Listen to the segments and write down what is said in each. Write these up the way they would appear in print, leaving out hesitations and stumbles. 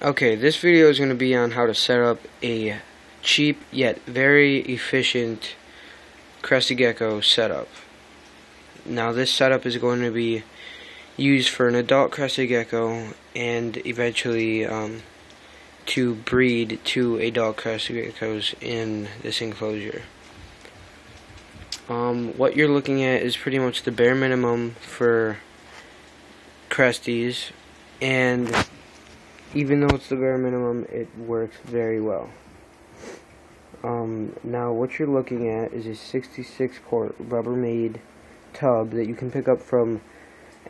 Okay, this video is going to be on how to set up a cheap yet very efficient Crested Gecko setup. Now this setup is going to be used for an adult Crested Gecko and eventually to breed 2 adult Crested Geckos in this enclosure. What you're looking at is pretty much the bare minimum for Cresties, and even though it's the bare minimum, it works very well. Now what you're looking at is a 66 quart Rubbermaid tub that you can pick up from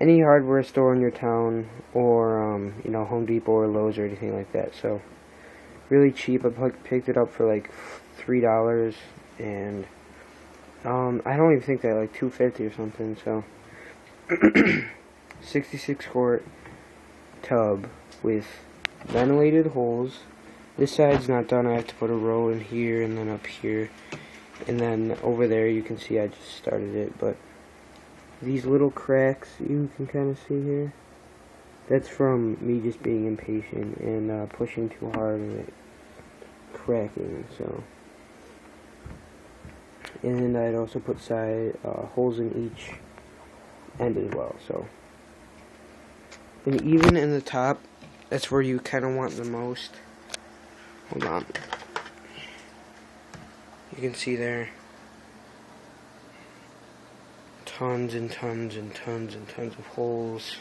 any hardware store in your town, or you know, Home Depot or Lowe's or anything like that. So really cheap. I picked it up for like $3, and I don't even think that, like $2.50 or something. So 66 quart tub with ventilated holes. This side's not done. I have to put a row in here and then up here, and then over there you can see I just started it, but these little cracks you can kind of see here, that's from me just being impatient and pushing too hard and it cracking. So, and I'd also put side holes in each end as well. So, and even in the top, that's where you kind of want the most. Hold on. You can see there tons and tons and tons and tons of holes.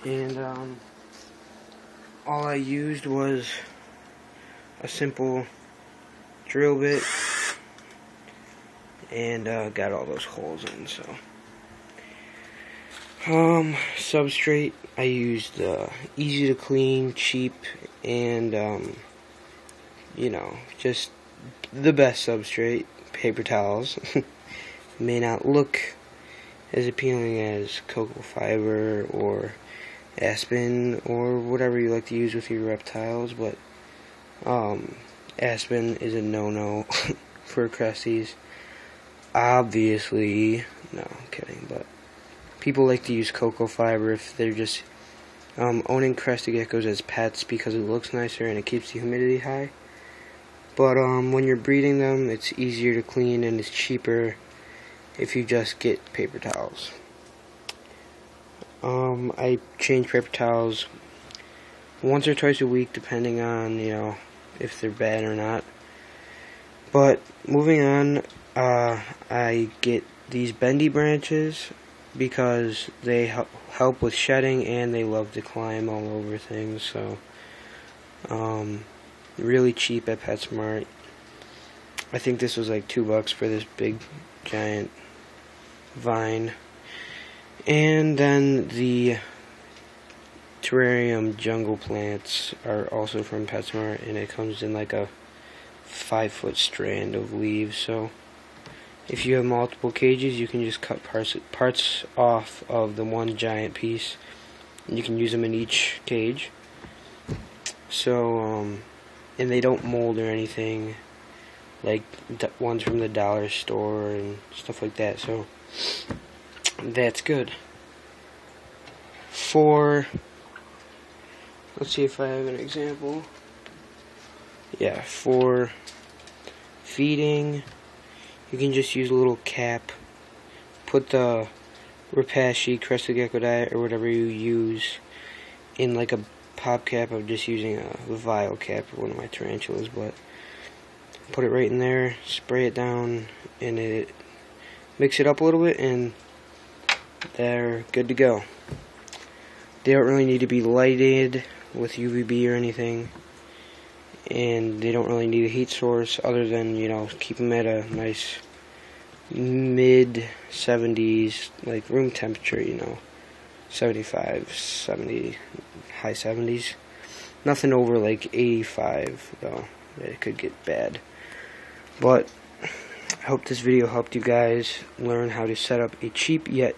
And all I used was a simple drill bit and got all those holes in. So substrate, I used easy to clean, cheap, and you know, just the best substrate, paper towels. May not look as appealing as cocoa fiber or aspen or whatever you like to use with your reptiles, but aspen is a no-no for Cresties. Obviously, no, I'm kidding, but people like to use cocoa fiber if they're just owning Crested Geckos as pets because it looks nicer and it keeps the humidity high. But when you're breeding them, it's easier to clean and it's cheaper if you just get paper towels. I change paper towels once or twice a week depending on, you know, if they're bad or not. But moving on, I get these bendy branches because they help with shedding and they love to climb all over things. So really cheap at PetSmart. I think this was like $2 for this big giant vine. And then the terrarium jungle plants are also from PetSmart, and it comes in like a 5-foot strand of leaves. So if you have multiple cages, you can just cut parts off of the one giant piece, and you can use them in each cage. So and they don't mold or anything like ones from the dollar store and stuff like that. So that's good. Let's see if I have an example. Yeah, for feeding, you can just use a little cap. Put the Repashy Crested Gecko diet or whatever you use in like a pop cap. I'm just using a vial cap for one of my tarantulas, but put it right in there, spray it down, and it mix it up a little bit, and they're good to go. They don't really need to be lighted with UVB or anything, and they don't really need a heat source other than, you know, keep them at a nice mid 70s, like room temperature, you know, 75, 70, high 70s. Nothing over like 85 though. It could get bad. But I hope this video helped you guys learn how to set up a cheap yet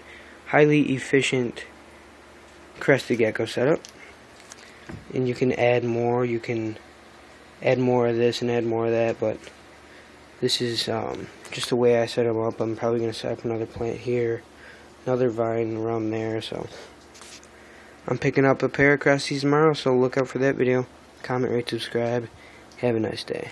highly efficient Crested Gecko setup. And you can add more. You can add more of this and add more of that, but this is just the way I set them up. I'm probably going to set up another plant here, another vine around there. So I'm picking up a pair of Cresties tomorrow, so look out for that video. Comment, rate, subscribe. Have a nice day.